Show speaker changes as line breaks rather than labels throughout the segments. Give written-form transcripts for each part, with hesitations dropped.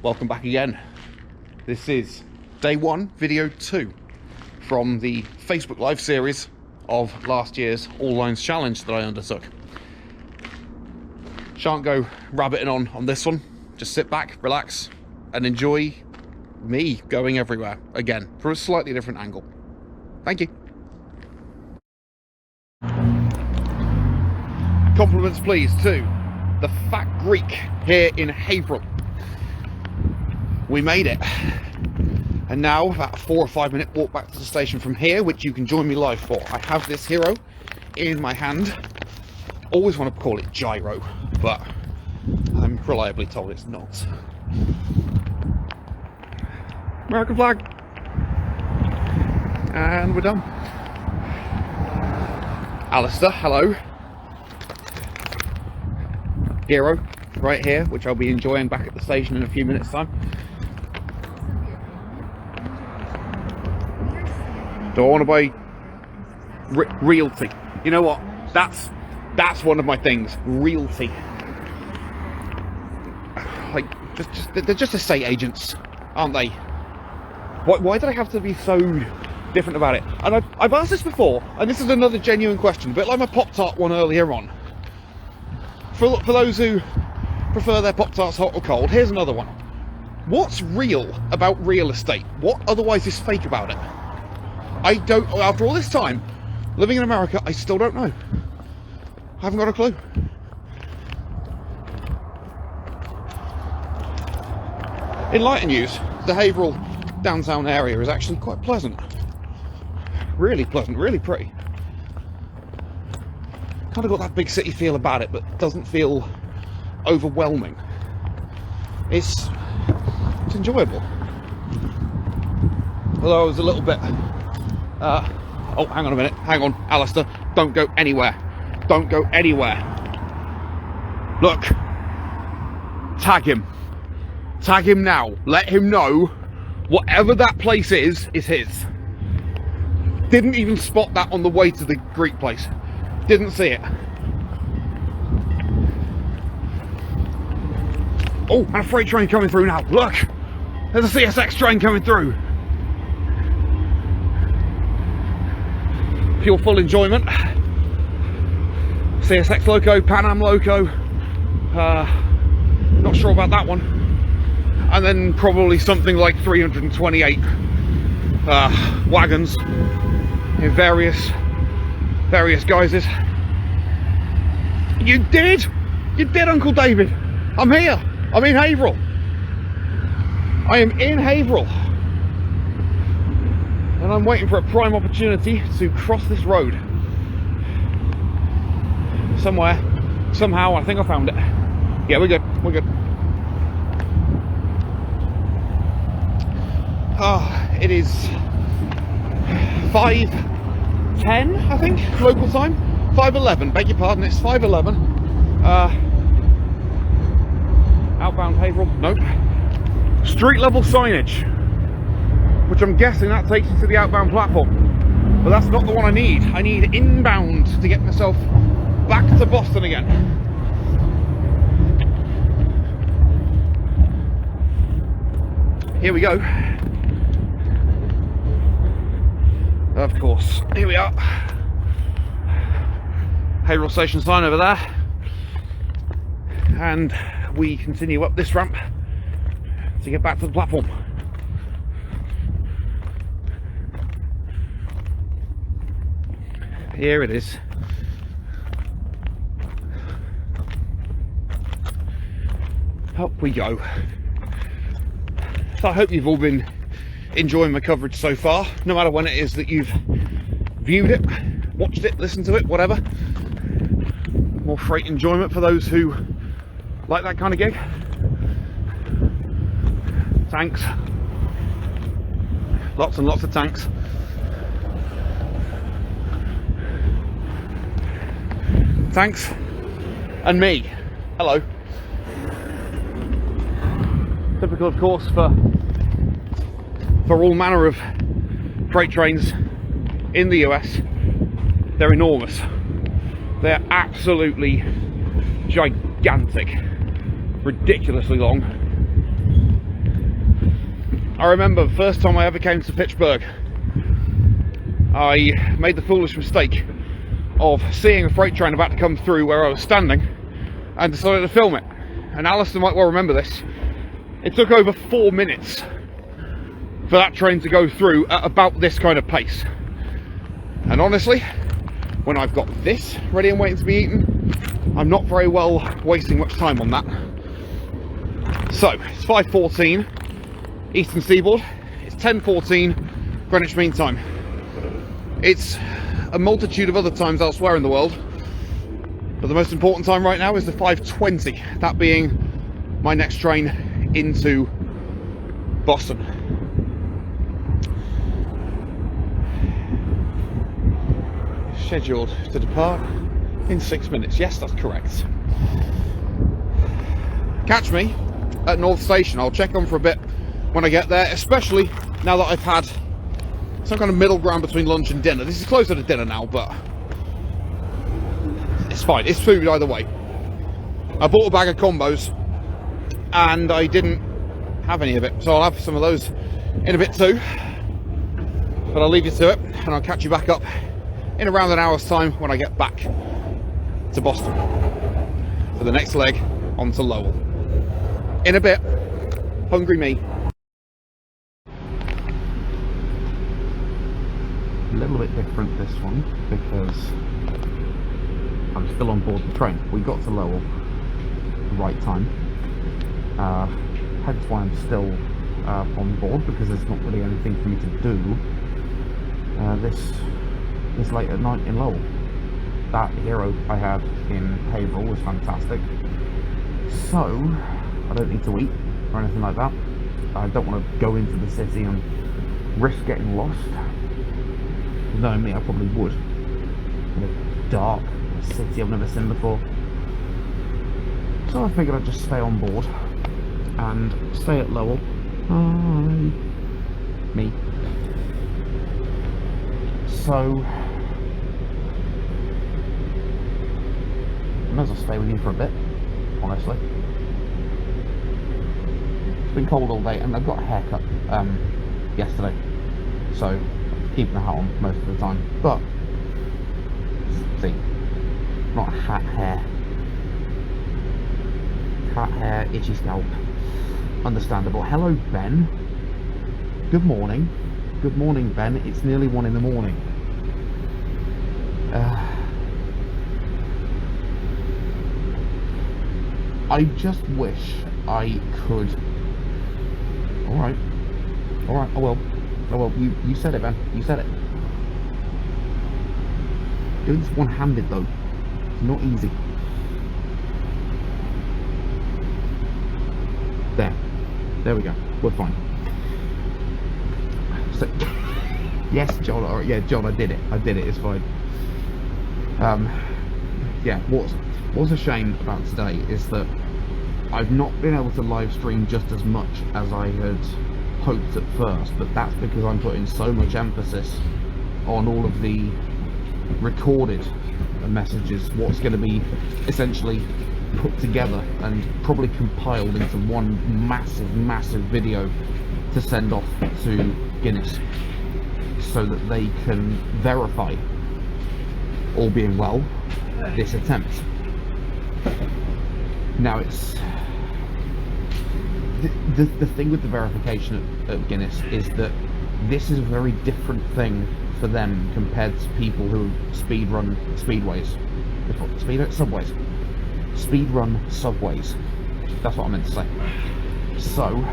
Welcome back again. This is day 1, video 2 from the Facebook Live series of last year's All Lines Challenge that I undertook. Shan't go rabbiting on this one. Just sit back, relax, and enjoy me going everywhere again from a slightly different angle. Thank you. Compliments please to the Fat Greek here in Haverhill. We made it. And now about a 4 or 5 minute walk back to the station from here, which you can join me live for. I have this hero in my hand. Always want to call it gyro, but I'm reliably told it's not. American flag. And we're done. Alistair, hello. Hero, right here, which I'll be enjoying back at the station in a few minutes' time. Do I want to buy realty? You know what? That's one of my things. Realty. Like, they're just estate agents, aren't they? Why did I have to be so different about it? And I've asked this before, and this is another genuine question, a bit like my Pop-Tart one earlier on. For those who prefer their Pop-Tarts hot or cold, here's another one. What's real about real estate? What otherwise is fake about it? I don't, after all this time living in America, I still don't know. I haven't got a clue. In lighter news, the Haverhill downtown area is actually quite pleasant. Really pleasant, really pretty. Kind of got that big city feel about it, but doesn't feel overwhelming. It's enjoyable. Although I was a little bit oh, hang on a minute, hang on, Alistair, don't go anywhere. Don't go anywhere. Look, tag him. Tag him now. Let him know whatever that place is his. Didn't even spot that on the way to the Greek place. Didn't see it. Oh, and a freight train coming through now. Look, there's a CSX train coming through. For your full enjoyment, CSX loco, Pan Am loco. Not sure about that one. And then probably something like 328 wagons in various guises. You did, Uncle David. I'm here. I'm in Haverhill. I am in Haverhill, and I'm waiting for a prime opportunity to cross this road. Somewhere, somehow, I think I found it. Yeah, we're good. We're good. It is 5:10, I think, local time. 5:11, beg your pardon, it's 5:11. Outbound Haverhill, nope. Street level signage, which I'm guessing that takes you to the outbound platform. But that's not the one I need. I need inbound to get myself back to Boston again. Here we go. Of course, here we are. Haverhill station sign over there. And we continue up this ramp to get back to the platform. Here it is. Up we go. So I hope you've all been enjoying my coverage so far, no matter when it is that you've viewed it, watched it, listened to it, whatever. More freight enjoyment for those who like that kind of gig. Tanks. Lots and lots of tanks. Tanks and me. Hello. Typical, of course, for all manner of freight trains in the US. They're enormous. They're absolutely gigantic, ridiculously long. I remember the first time I ever came to Pittsburgh, I made the foolish mistake of seeing a freight train about to come through where I was standing and decided to film it. And Alistair might well remember this. It took over 4 minutes for that train to go through at about this kind of pace. And honestly, when I've got this ready and waiting to be eaten, I'm not very well wasting much time on that. So, it's 5:14 Eastern Seaboard, it's 10:14 Greenwich Mean Time. It's a multitude of other times elsewhere in the world, but the most important time right now is the 5:20, that being my next train into Boston. Scheduled to depart in 6 minutes. Yes, that's correct. Catch me at North Station. I'll check on for a bit when I get there, especially now that I've had some kind of middle ground between lunch and dinner. This is closer to dinner now, but it's fine. It's food either way. I bought a bag of combos and I didn't have any of it, so I'll have some of those in a bit too. But I'll leave you to it and I'll catch you back up in around an hour's time when I get back to Boston for the next leg onto Lowell. In a bit. Hungry me. A little bit different this one because I'm still on board the train. We got to Lowell the right time. Hence why I'm still on board, because there's not really anything for me to do this late at night in Lowell. That hero I had in Haverhill was fantastic, so I don't need to eat or anything like that. I don't want to go into the city and risk getting lost. Knowing me, I probably would. In a dark city I've never seen before. So I figured I'd just stay on board and stay at Lowell. Me. So I might as well stay with you for a bit, honestly. It's been cold all day and I got a haircut yesterday, so keeping the hat on most of the time. But see, not hat hair. Cat hair, itchy scalp. Understandable. Hello, Ben. Good morning. Good morning, Ben. It's nearly 1 in the morning. I just wish I could. Alright, I will. You said it, Ben. You said it. Doing this one-handed, though, it's not easy. There we go. We're fine. So, yes, John. All right, yeah, John. I did it. It's fine. Yeah. What's a shame about today is that I've not been able to live stream just as much as I had hoped at first, but that's because I'm putting so much emphasis on all of the recorded messages, what's going to be essentially put together and probably compiled into one massive video to send off to Guinness so that they can verify, all being well, this attempt. Now it's the thing with the verification at Guinness is that this is a very different thing for them compared to people who speedrun subways. That's what I meant to say. So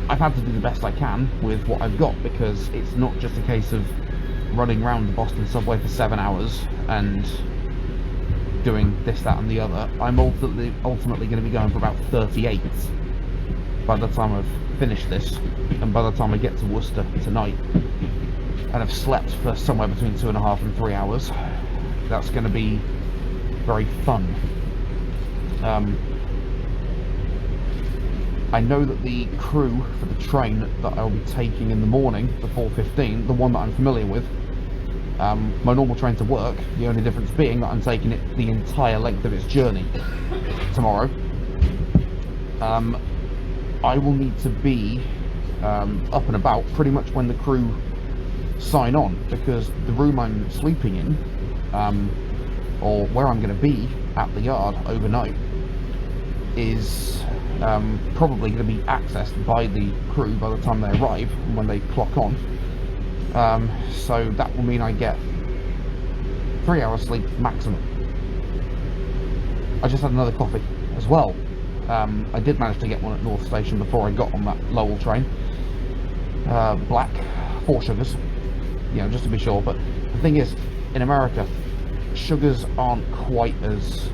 I've had to do the best I can with what I've got, because it's not just a case of running around the Boston subway for 7 hours and doing this, that and the other. I'm ultimately going to be going for about 38 by the time I've finished this, and by the time I get to Worcester tonight and I've slept for somewhere between 2.5 and 3 hours. That's going to be very fun. I know that the crew for the train that I'll be taking in the morning, the 4:15, the one that I'm familiar with, my normal train to work, the only difference being that I'm taking it the entire length of its journey tomorrow. I will need to be up and about pretty much when the crew sign on, because the room I'm sleeping in, or where I'm going to be at the yard overnight, is probably going to be accessed by the crew by the time they arrive, when they clock on. So that will mean I get 3 hours sleep maximum. I just had another coffee as well. I did manage to get one at North Station before I got on that Lowell train. Black, 4 sugars, you know, just to be sure. But the thing is, in America, sugars aren't quite as,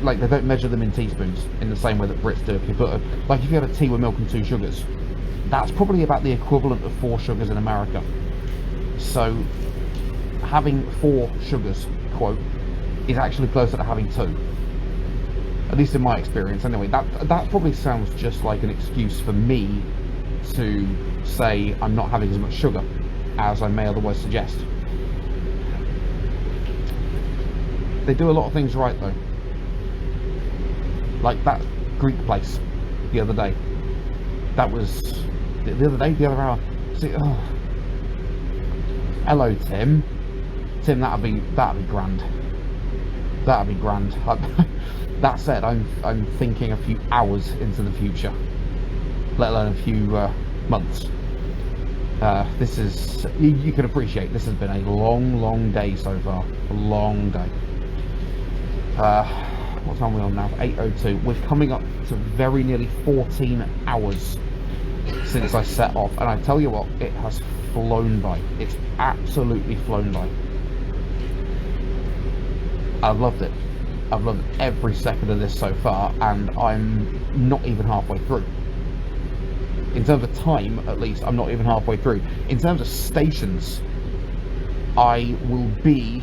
like, they don't measure them in teaspoons in the same way that Brits do. If you put like, if you had a tea with milk and 2 sugars, that's probably about the equivalent of 4 sugars in America. So having 4 sugars, quote, is actually closer to having 2. At least in my experience, anyway. That probably sounds just like an excuse for me to say I'm not having as much sugar as I may otherwise suggest. They do a lot of things right, though. Like that Greek place the other day. That was the other hour. See, oh. Hello, Tim. Tim, that'd be grand. That'd be grand. That said, I'm thinking a few hours into the future, let alone a few months. This is, you can appreciate, this has been a long day so far. A long day. What time are we on now? 8:02. We're coming up to very nearly 14 hours since I set off, and I tell you what, it has flown by. It's absolutely flown by. I've loved it. I've loved every second of this so far, and I'm not even halfway through. In terms of time, at least, I'm not even halfway through. In terms of stations, I will be,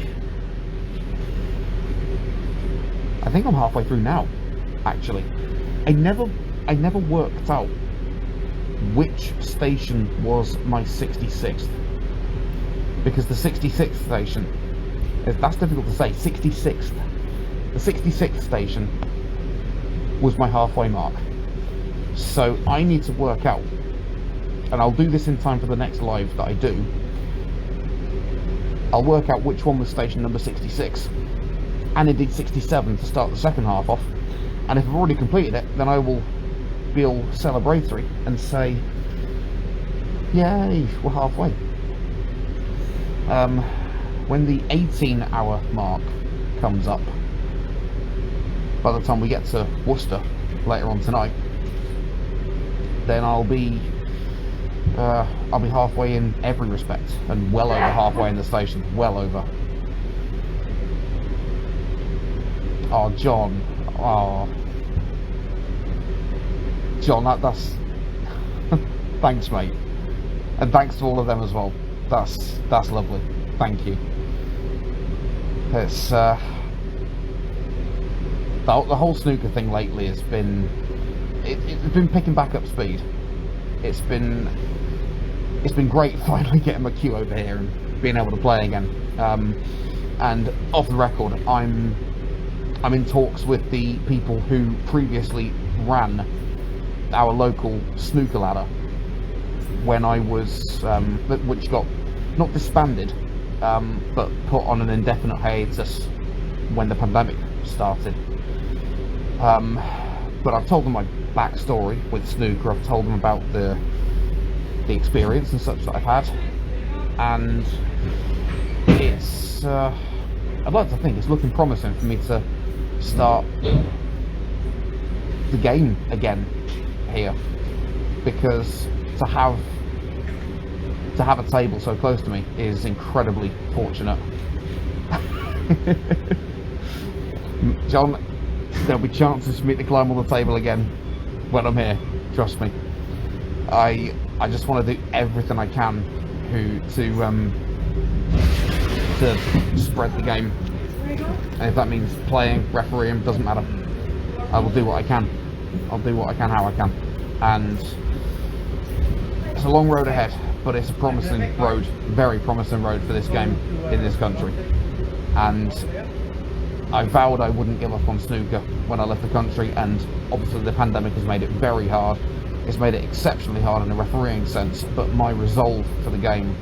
I think I'm halfway through now, actually. I never worked out which station was my 66th, because the 66th station, that's difficult to say, 66th. The 66th station was my halfway mark. So I need to work out, and I'll do this in time for the next live that I do, I'll work out which one was station number 66, and indeed 67 to start the second half off, and if I've already completed it, then I will be all celebratory and say, yay, we're halfway. When the 18-hour mark comes up, by the time we get to Worcester later on tonight, then I'll be halfway in every respect, and well over halfway in the station, well over. Oh, John, that's thanks, mate, and thanks to all of them as well. That's lovely. Thank you. It's the whole snooker thing lately has been, it's been picking back up speed. It's been great finally getting my queue over here and being able to play again. And off the record, I'm in talks with the people who previously ran our local snooker ladder when I was, which got not disbanded, but put on an indefinite hiatus when the pandemic started. But I've told them my backstory with snooker. I've told them about the experience and such that I've had, and it's I'd like to think it's looking promising for me to start the game again here, because to have a table so close to me is incredibly fortunate. John, there'll be chances for me to climb on the table again when I'm here, trust me. I just want to do everything I can to spread the game, and if that means playing, refereeing, doesn't matter. I will do what I can. I'll do what I can, how I can, and it's a long road ahead, but it's a promising road, very promising road for this game in this country. And I vowed I wouldn't give up on snooker when I left the country, and obviously the pandemic has made it very hard. It's made it exceptionally hard in a refereeing sense, but my resolve for the game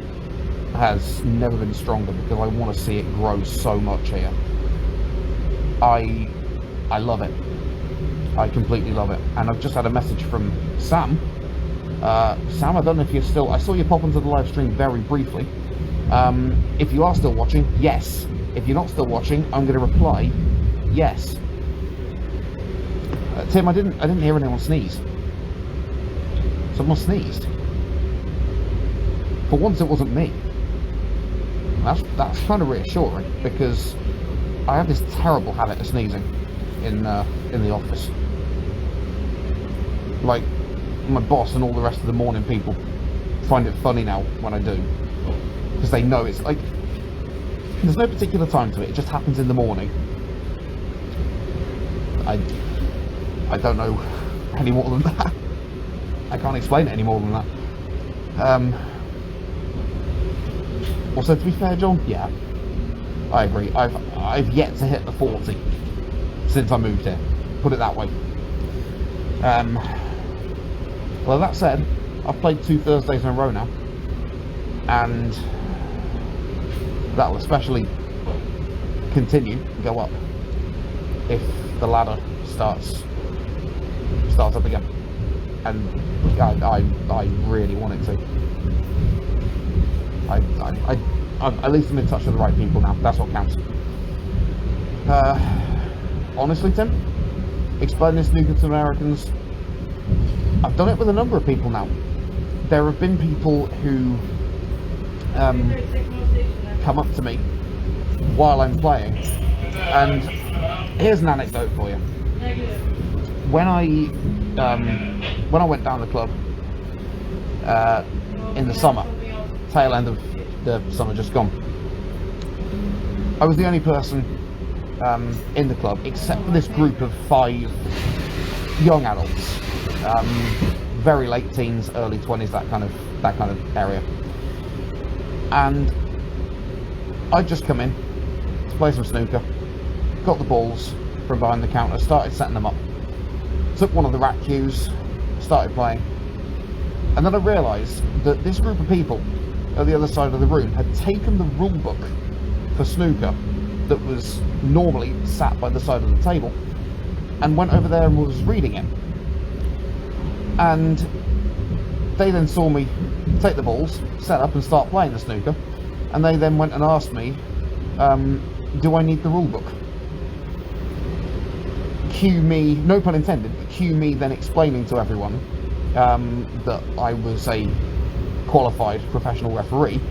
has never been stronger because I want to see it grow so much here. I love it. I completely love it. And I've just had a message from Sam. Sam, I don't know if you're still... I saw you pop into the live stream very briefly. If you are still watching, yes. If you're not still watching, I'm going to reply, yes. Tim, I didn't hear anyone sneeze. Someone sneezed. For once, it wasn't me. That's kind of reassuring, because I have this terrible habit of sneezing in the office. Like, my boss and all the rest of the morning people find it funny now when I do, because they know it's like, there's no particular time to it. It just happens in the morning. I don't know any more than that. I can't explain it any more than that. Also, to be fair, John, yeah, I agree. I've yet to hit the 40 since I moved here. Put it that way. Well, that said, I've played 2 Thursdays in a row now, and that'll especially continue and go up if the ladder starts up again, and I really want it to. At least I'm in touch with the right people now. That's what counts. Honestly, Tim, explaining snooker to Americans, I've done it with a number of people now. There have been people who come up to me while I'm playing, and here's an anecdote for you. When I went down the club in the summer, tail end of the summer just gone, I was the only person in the club except for this group of 5 young adults, very late teens, early 20s, that kind of area. And I'd just come in to play some snooker, got the balls from behind the counter, started setting them up, took one of the rack cues, started playing, and then I realised that this group of people at the other side of the room had taken the rule book for snooker that was normally sat by the side of the table and went over there and was reading it. And they then saw me take the balls, set up and start playing the snooker, and they then went and asked me, do I need the rule book? Cue me, no pun intended, but cue me then explaining to everyone that I was a qualified professional referee.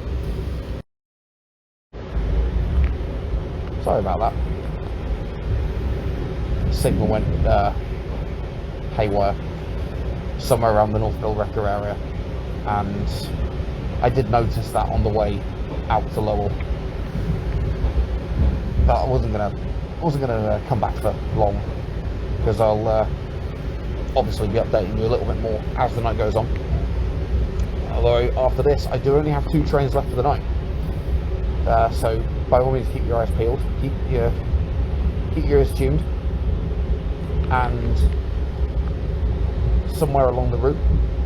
Sorry about that. Signal went haywire somewhere around the Northville Wrecker area, and I did notice that on the way out to Lowell, but I wasn't gonna come back for long, because I'll obviously be updating you a little bit more as the night goes on. Although after this, I do only have 2 trains left for the night, so by all means keep your eyes peeled, keep your ears tuned, and somewhere along the route,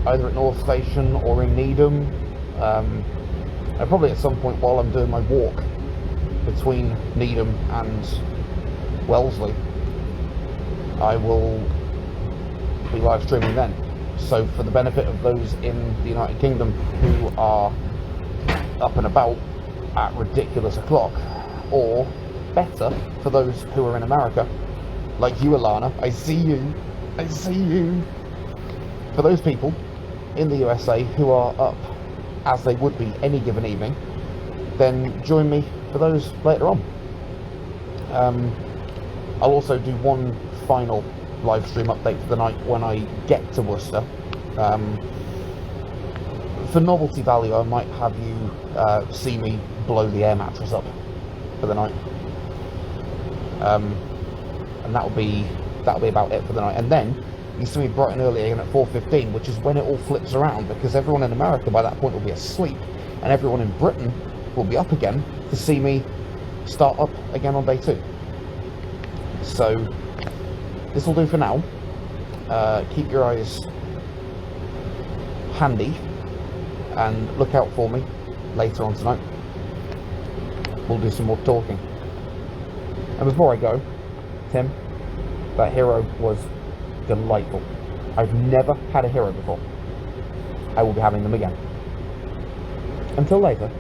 either at North Station or in Needham, and probably at some point while I'm doing my walk between Needham and Wellesley, I will be live streaming then. So for the benefit of those in the United Kingdom who are up and about at ridiculous o'clock, or better for those who are in America, like you, Alana, I see you. For those people in the USA who are up as they would be any given evening, then join me for those later on. I'll also do one final live stream update for the night when I get to Worcester. For novelty value, I might have you see me blow the air mattress up for the night, and that'll be about it for the night. And then you see me bright and early again at 4:15, which is when it all flips around, because everyone in America by that point will be asleep, and everyone in Britain will be up again to see me start up again on day 2. So this will do for now. Keep your eyes handy and look out for me later on tonight. We'll do some more talking. And before I go, Tim, that hero was delightful. I've never had a hero before. I will be having them again. Until later.